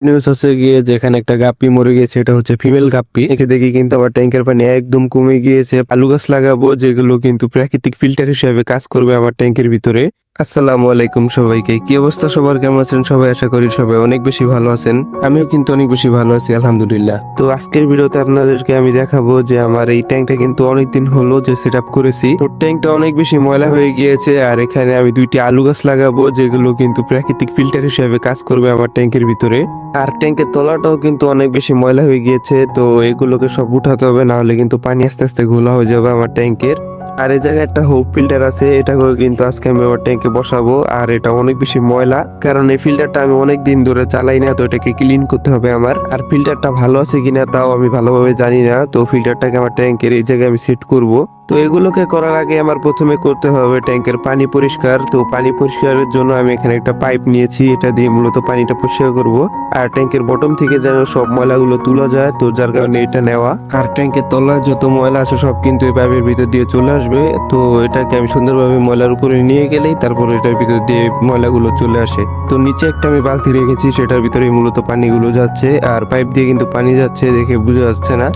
News হচ্ছে গিয়ে যেখানে একটা গাপ্পি মরে গিয়েছে, এটা হচ্ছে ফিমেল গাপ্পি। একে দেখে কিন্তু আমার ট্যাঙ্কের পানি একদম কমে গিয়েছে। আলু গাছ লাগাবো যেগুলো কিন্তু প্রাকৃতিক ফিল্টার হিসেবে কাজ করবে আমার ট্যাঙ্কের ভিতরে। আসসালামু আলাইকুম সবাইকে, কি অবস্থা সবার, কেমন আছেন সবাই? আশা করি সবাই অনেক বেশি ভালো আছেন। আমিও কিন্তু অনেক বেশি ভালো আছি আলহামদুলিল্লাহ। তো আজকের ভিডিওতে আপনাদেরকে আমি দেখাবো যে আমার এই ট্যাঙ্কটা কিন্তু অনেকদিন হলো যে সেট আপ করেছি। তো ট্যাঙ্কটা অনেক বেশি ময়লা হয়ে গিয়েছে, আর এখানে আমি দুইটি আলু গাছ লাগাবো যেগুলো কিন্তু প্রাকৃতিক ফিল্টার হিসেবে কাজ করবে আমার ট্যাঙ্কের ভিতরে। আর ট্যাঙ্কের তলাটাও কিন্তু অনেক বেশি ময়লা হয়ে গিয়েছে, তো এগুলোকে সব উঠাতে হবে, না হলে কিন্তু পানি আস্তে আস্তে ঘোলা হয়ে যাবে আমার ট্যাঙ্কের। আর এই জায়গায় একটা হোপ ফিল্টার আছে, এটাকেও কিন্তু আজকে আমি আমার ট্যাঙ্কে বসাবো। আর এটা অনেক বেশি ময়লা, কারণ এই ফিল্টারটা আমি অনেক দিন ধরে চালাই না, তো এটাকে ক্লিন করতে হবে আমার। আর ফিল্টারটা ভালো আছে কিনা তাও আমি ভালোভাবে জানি না, তো ফিল্টারটাকে আমার ট্যাঙ্কের এই জায়গায় আমি সেট করব। তো এগুলোকে করার আগে আমার প্রথমে করতে হবে ট্যাঙ্কের পানি পরিষ্কার। তো পানি পরিষ্কারের জন্য আমি এখানে একটা পাইপ নিয়েছি, এটা দিয়ে মূলত পানিটা পরিষ্কার করব। আর ট্যাঙ্কের বটম থেকে যেন সব ময়লাগুলো তোলা যায়, তো যার কারণে এটা নেওয়া। আর ট্যাঙ্কের তলায় যত ময়লা আছে সব কিন্তু এই পাইপের ভিতর দিয়ে চলে আসবে। তো এটাকে আমি সুন্দরভাবে ময়লার উপরে নিয়ে গেলেই তারপর এটার ভিতর দিয়ে ময়লাগুলো চলে আসে। তো নিচে একটা আমি বালতি রেখেছি, সেটার ভিতরে মূলত পানিগুলো যাচ্ছে, আর পাইপ দিয়ে কিন্তু পানি যাচ্ছে দেখে বোঝা যাচ্ছে না।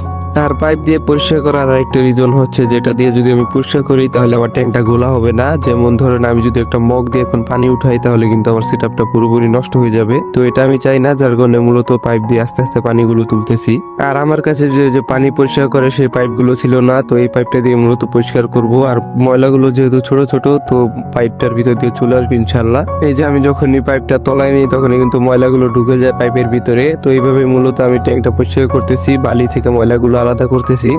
আর পাইপ দিয়ে পরিষ্কার করার আরেকটা রিজন হচ্ছে, যেটা দিয়ে যদি আমি পরিষ্কার করি তাহলে আমার ট্যাঙ্কটা গোলা হবে না। যেমন ধরেন আমি যদি একটা মগ দিয়ে এখন পানি উঠাই তাহলে কিন্তু আমার সেটআপটা পুরোপুরি নষ্ট হয়ে যাবে। তো এটা আমি চাই না, যার কারণে মূলত পাইপ দিয়ে আস্তে আস্তে পানিগুলো তুলতেছি। আর আমার কাছে যে পানি পরিষ্কার করে সেই পাইপগুলো ছিল না, তো এই পাইপটা দিয়ে মূলত পরিষ্কার করব। আর ময়লাগুলো যেহেতু ছোট ছোট, তো পাইপটার ভিতর দিয়ে চলে আসবে ইনশাল্লাহ। এই যে আমি যখনই পাইপটা তলায় নিই তখনই কিন্তু ময়লাগুলো ঢুকে যায় পাইপের ভিতরে। তো এইভাবে মূলত আমি ট্যাঙ্কটা পরিষ্কার করতেছি, বালি থেকে ময়লাগুলো আলাদা করতেছি।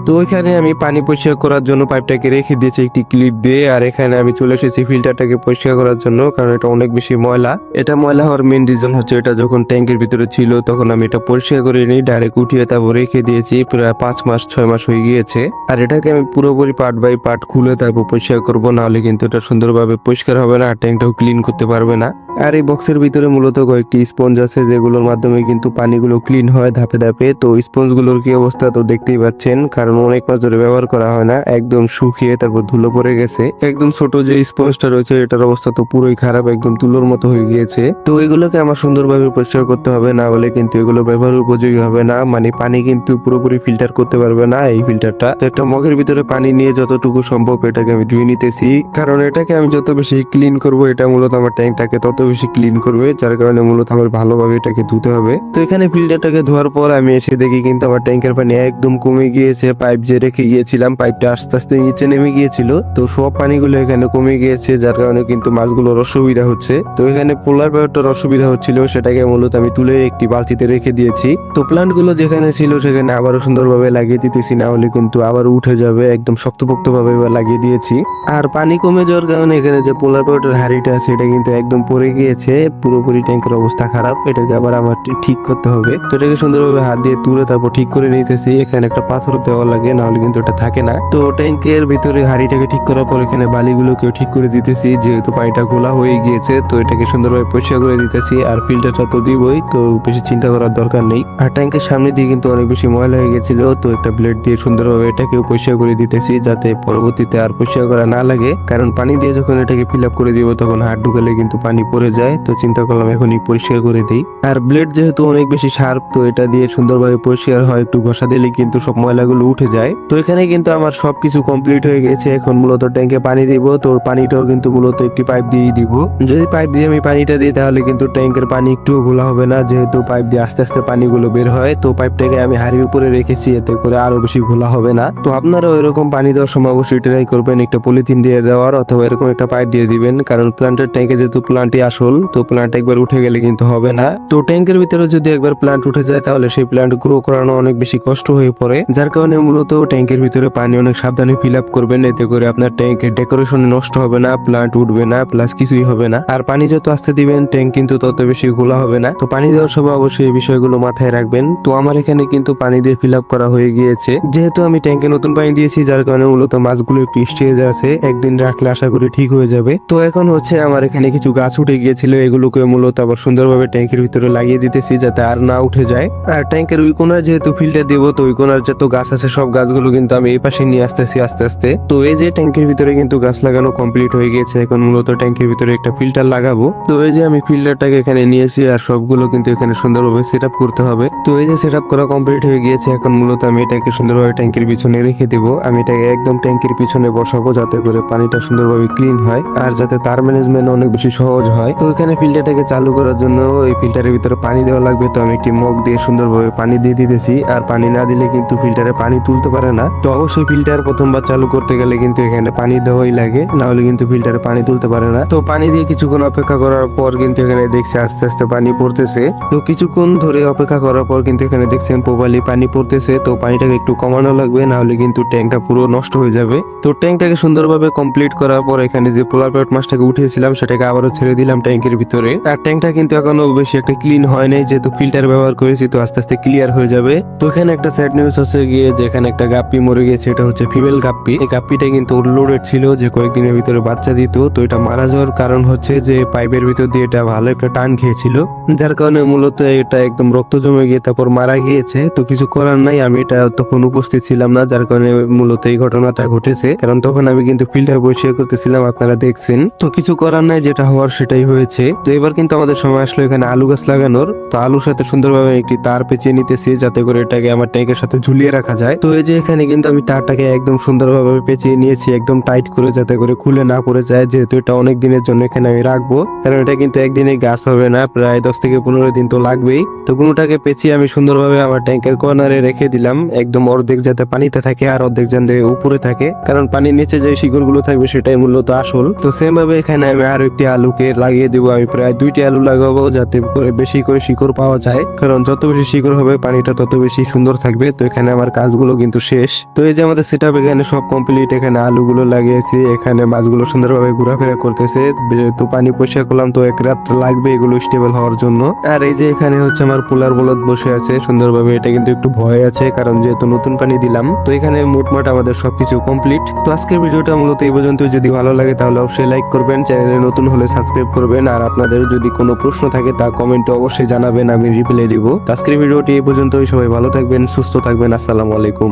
তো ওইখানে আমি পানি পরিষ্কার করার জন্য পাইপটাকে রেখে দিয়েছি একটি ক্লিপ দিয়ে। আর এখানে আমি চলে এসেছি ফিল্টারটাকে পরিষ্কার করার জন্য, কারণ এটা অনেক বেশি ময়লা। এটা ময়লা হওয়ার মেন রিজন হচ্ছে, এটা যখন ট্যাঙ্কের ভিতরে ছিল তখন আমি এটা পরিষ্কার করে নিই, ডাইরেক্ট উঠিয়ে তারপর রেখে দিয়েছি। প্রায় 5 মাস 6 মাস হয়ে গিয়েছে। আর এটাকে আমি পুরোপুরি পার্ট বাই পার্ট খুলে তারপর পরিষ্কার করবো, না হলে কিন্তু এটা সুন্দরভাবে পরিষ্কার হবে না, আর ট্যাঙ্কটাও ক্লিন করতে পারবে না। আর এই বক্সের ভিতরে মূলত কয়েকটি স্পঞ্জ আছে, যেগুলোর মাধ্যমে কিন্তু পানিগুলো ক্লিন হয় ধাপে ধাপে। তো স্পঞ্জগুলোর কি অবস্থা তো দেখতেই পাচ্ছেন, কারণ অনেক মাস ধরে ব্যবহার করা হয় না, একদম শুকিয়ে তারপর ধুলো পড়ে গেছে। একদম ছোট যে স্পঞ্জটা রয়েছে এটার অবস্থা তো পুরোই খারাপ, একদম তুলোর মতো হয়ে গিয়েছে। তো এগুলোকে আমার সুন্দরভাবে পরিষ্কার করতে হবে, না হলে কিন্তু এগুলো ব্যবহার উপযোগী হবে না, মানে পানি কিন্তু পুরোপুরি ফিল্টার করতে পারবে না এই ফিল্টারটা। তো একটা মগের ভিতরে পানি নিয়ে যতটুকু সম্ভব এটাকে আমি ধুয়ে নিতেছি, কারণ এটাকে আমি যত বেশি ক্লিন করব এটা মূলত আমার ট্যাঙ্কটাকে তত বেশি ক্লিন করবে, যার কারণে মূলত আমার ভালোভাবে এটাকে ধুতে হবে। তো এখানে ফিল্টারটাকে ধোয়ার পর আমি এসে দেখি কিন্তু আমার ট্যাঙ্কের পানি একদম কমে গিয়েছে। পাইপ যে রেখে গিয়েছিলাম, পাইপটা আস্তে আস্তে নিচে নেমে গিয়েছিল, তো সব পানিগুলো এখানে কমে গিয়েছে, যার কারণে কিন্তু মাছগুলোর অসুবিধা হচ্ছে। তো এখানে পোলার পাইপটার অসুবিধা হচ্ছিল, সেটাকে মূলত আমি তুলে একটি বালতিতে রেখে দিয়েছি। তো প্লান্ট গুলো যেখানে ছিল সেখানে আবারও সুন্দরভাবে লাগিয়ে দিতেছি, না হলে কিন্তু আবার উঠে যাবে। একদম শক্তপোক্ত ভাবে লাগিয়ে দিয়েছি। আর পানি কমে যাওয়ার কারণে এখানে যে পোলার পাইপটার হাড়িটা আছে এটা কিন্তু একদম পড়ে গিয়েছে, পুরোপুরি ট্যাঙ্কের অবস্থা খারাপ। এটাকে আবার আমার ঠিক করতে হবে, তো এটাকে সুন্দরভাবে হাত দিয়ে তুলে তারপর ঠিক করে নিতেছি। এখানে একটা পাথর দেওয়া লাগে, না হলে কিন্তু এটা থাকে না। তো ট্যাঙ্কের ভিতরে হাড়িটাকে ঠিক করার পর এখানে বালিগুলোকেও ঠিক করে দিতেছি, যেহেতু পানিটা গোলা হয়ে গিয়েছে। তো এটাকে সুন্দরভাবে পরিষ্কার করে দিতেছি, আর ফিল্টারটা তো দিবই, তো বেশি চিন্তা করার দরকার নেই। আর ট্যাঙ্কের সামনে দিয়ে কিন্তু অনেক বেশি ময়লা হয়ে গেছিল, তো একটা ব্লেড দিয়ে সুন্দরভাবে এটাকেও পরিষ্কার করে দিতেছি, যাতে পরবর্তীতে আর পরিষ্কার করা না লাগে। কারণ পানি দিয়ে যখন এটাকে ফিল আপ করে দিব তখন হাত ঢুকালে কিন্তু পানি পড়ে যায়, তো চিন্তা করলাম এখনই পরিষ্কার করে দিই। আর ব্লেড যেহেতু অনেক বেশি শার্প, তো এটা দিয়ে সুন্দরভাবে পরিষ্কার হয়, একটু ঘষা দিলে কিন্তু সব ময়লাগুলো উঠে যায়। তো এখানে কিন্তু আমার সবকিছু কমপ্লিট হয়ে গেছে। এখন মূলত ট্যাঙ্কে পানি দিব, তো পানিটাও কিন্তু মূলত একটি পাইপ দিয়েই দিব। যদি পাইপ দিয়ে আমি পানিটা দিই তাহলে কিন্তু ট্যাঙ্কের পানি একটু ঘোলা হবে না, যেহেতু পাইপ দিয়ে আস্তে আস্তে পানিগুলো বের হয়। তো পাইপটাকে আমি হাড়ির উপরে রেখেছি, এতে করে আরো বেশি ঘোলা হবে না। তো আপনারাও এরকম পানি দেওয়ার সময় অবশ্যই ট্রাই করবেন একটা পলিথিন দিয়ে দেওয়ার, অথবা এরকম একটা পাইপ দিয়ে দিবেন, কারণ প্লান্টের ট্যাঙ্কে যেহেতু প্লান্টই আসল, তো প্লান্ট একবার উঠে গেলে কিন্তু হবে না। তো ট্যাঙ্কের ভিতরে যদি একবার প্লান্ট উঠে যায় তাহলে সেই প্লান্ট গ্রো করানো অনেক বেশি কষ্ট হয়ে পড়ে, যার কারণে মূলত ট্যাঙ্কের ভিতরে পানি অনেক সাবধানে ফিল আপ করবেন, এতে করে আপনার ট্যাঙ্কের ডেকোরেশনে নষ্ট হবে না, প্লান্ট উঠবে না, প্লাস কিছুই হবে না। আর পানি যত আস্তে দিবেন ট্যাঙ্ক কিন্তু তত বেশি ঘোলা হবে না। তো পানি দেওয়ার সময় অবশ্যই এই বিষয়গুলো মাথায় রাখবেন। তো আমার এখানে কিন্তু পানি দিয়ে ফিল আপ করা হয়ে গিয়েছে, যেহেতু আমি ট্যাঙ্কে নতুন পানি দিয়েছি, যার কারণে মূলত মাছগুলো একটু স্টেজ আছে, একদিন রাখলে আশা করি ঠিক হয়ে যাবে। তো এখন হচ্ছে আমার এখানে কিছু গাছ উঠে গিয়েছিল, এগুলোকে মূলত আবার সুন্দরভাবে ট্যাঙ্কের ভিতরে লাগিয়ে দিতেছি, যাতে আর না উঠে যায়। আর ট্যাঙ্কের ওই কোনায় যেহেতু ফিল্টার দিব, তো ওই কোনার যত গাছ আছে সব গাছগুলো কিন্তু আমি এই পাশে নিয়ে আসতেছি আস্তে আস্তে। তো এই যে ট্যাঙ্কের ভিতরে কিন্তু গাছ লাগানো কমপ্লিট হয়ে গিয়েছে, এখন মূলত ট্যাঙ্কের ভিতরে একটা ফিল্টার লাগাবো। তো এই যে আমি ফিল্টারটাকে এখানে নিয়েছি আর সবগুলো কিন্তু এখানে সুন্দরভাবে সেট আপ করতে হবে। তো এই যে সেট আপ করা কমপ্লিট হয়ে গিয়েছে, এখন মূলত আমি এটাকে সুন্দরভাবে ট্যাঙ্কের পিছনে রেখে দিব। আমি এটাকে একদম ট্যাঙ্কের পিছনে বসাবো যাতে করে পানিটা সুন্দরভাবে ক্লিন হয় আর যাতে তার ম্যানেজমেন্ট অনেক বেশি সহজ হয়। তো এখানে ফিল্টারটাকে চালু করার জন্য এই ফিল্টারের ভিতরে পানি দেওয়া লাগবে। তো আমি একটি মগ দিয়ে সুন্দরভাবে পানি দিয়ে দিতেছি, আর পানি না দিলে কিন্তু ফিল্টারে পানি তুলতে পারে না। তো অবশ্যই ফিল্টার প্রথমবার চালু করতে গেলে কিন্তু এখানে পানি দেওয়াই লাগে, না হলে কিন্তু ফিল্টারে পানি তুলতে পারে না। তো পানি দিয়ে কিছুক্ষণ অপেক্ষা করার পর কিন্তু এখানে দেখছি আস্তে আস্তে পানি পড়তেছে। তো কিছুক্ষণ ধরে অপেক্ষা করার পর কিন্তু এখানে দেখছেন প্রপারলি পানি পড়তেছে। তো পানিটাকে একটু কমানো লাগবে, না হলে কিন্তু ট্যাঙ্কটা পুরো নষ্ট হয়ে যাবে। তো ট্যাঙ্কটাকে সুন্দরভাবে কমপ্লিট করার পর এখানে যে পোলার প্যাট মাছটাকে উঠিয়েছিলাম সেটাকে আবারও ছেড়ে দিলাম ট্যাঙ্কের ভিতরে। আর ট্যাঙ্কটা কিন্তু এখনো বেশি একটা ক্লিন হয় নাই, যেহেতু ফিল্টার ব্যবহার করেছি। তো আস্তে আস্তে ক্লিয়ার হয়ে যাবে। তো এখানে একটা স্যাড নিউজ হচ্ছে গিয়ে যে এখানে একটা গাপ্পি মরে গেছে, এটা হচ্ছে ফিমেল গাপ্পি। এই গাপ্পিটা কিন্তু লোডেড ছিল যে কয়েকদিনের ভিতরে বাচ্চা দিত। তো এটা মারা যাওয়ার কারণ হচ্ছে যে পাইপের ভিতর দিয়ে এটা ভালো একটা টান খেয়েছিল, যার কারণে মূলত এটা একদম রক্ত জমে গিয়ে তারপর মারা গিয়েছে। তো কিছু করার নাই, আমি এটা তখন উপস্থিত ছিলাম না, যার কারণে মূলত এই ঘটনাটা ঘটেছে। কারণ তখন আমি কিন্তু ফিল্টার পরিষ্কার করতেছিলাম, আপনারা দেখছেন। তো কিছু করার নাই, যেটা হওয়ার সেটাই হয়েছে। তো এবার কিন্তু আমাদের সময় আসলো এখানে আলু গাছ লাগানোর। তো আলুর সাথে সুন্দরভাবে একটি তার পেঁচিয়ে নিতেছি যাতে করে এটাকে আমার ট্যাঙ্কের সাথে ঝুলিয়ে রাখা যায়। তো এই যে এখানে কিন্তু আমি তারটাকে একদম সুন্দরভাবে পেঁচিয়ে নিয়েছি, একদম টাইট করে, যাতে করে খুলে না পড়ে যায়। যেহেতু এটা অনেক দিনের জন্য এখানে আমি রাখবো, কারণ এটা কিন্তু একদিনে গাছ হবে না, প্রায় 10 থেকে 15 দিন তো লাগবেই। তো কোনোটাকে পেঁচিয়ে আমি সুন্দরভাবে আমার ট্যাঙ্কের কর্নারে রেখে দিলাম, একদম অর্ধেক যাতে পানিতে থাকে আর অর্ধেক যাতে উপরে থাকে, কারণ পানির নিচে যে শিকড় গুলো থাকবে সেটাই মূলত আসল। তো সেম ভাবে এখানে আমি আরো একটি আলুকে লাগিয়ে দিব। আমি প্রায় 2টি আলু লাগাবো যাতে করে বেশি করে শিকড় পাওয়া যায়, কারণ যত বেশি শিকড় হবে পানিটা তত বেশি সুন্দর থাকবে। তো এখানে আমার কাজগুলো কিন্তু শেষ। তো এই যে আমাদের সেটআপ এখানে সব কমপ্লিট। এখানে আলুগুলো লাগিয়েছি, এখানে মাছগুলো সুন্দরভাবে ঘোরাফেরা করতেছে। যেহেতু পানি পরিষ্কার করলাম তো এক রাত লাগবে এগুলো স্টেবল হওয়ার জন্য। আর এই যে এখানে হচ্ছে আমার পোলার বলদ বসে আছে সুন্দরভাবে। এটা কিন্তু একটু ভয় আছে, কারণ যেহেতু নতুন পানি দিলাম। তো এখানে মোটমাট আমাদের সবকিছু কমপ্লিট। তো আজকের ভিডিওটা মূলত এই পর্যন্ত। যদি ভালো লাগে তাহলে অবশ্যই লাইক করবেন, চ্যানেলে নতুন হলে সাবস্ক্রাইব করবেন, আর আপনাদের যদি কোনো প্রশ্ন থাকে তা কমেন্টে অবশ্যই জানাবেন, আমি রিপ্লাই দিব। আজকের ভিডিওটি এই পর্যন্তই। সবাই ভালো থাকবেন, সুস্থ থাকবেন। আসসালামু আলাইকুম।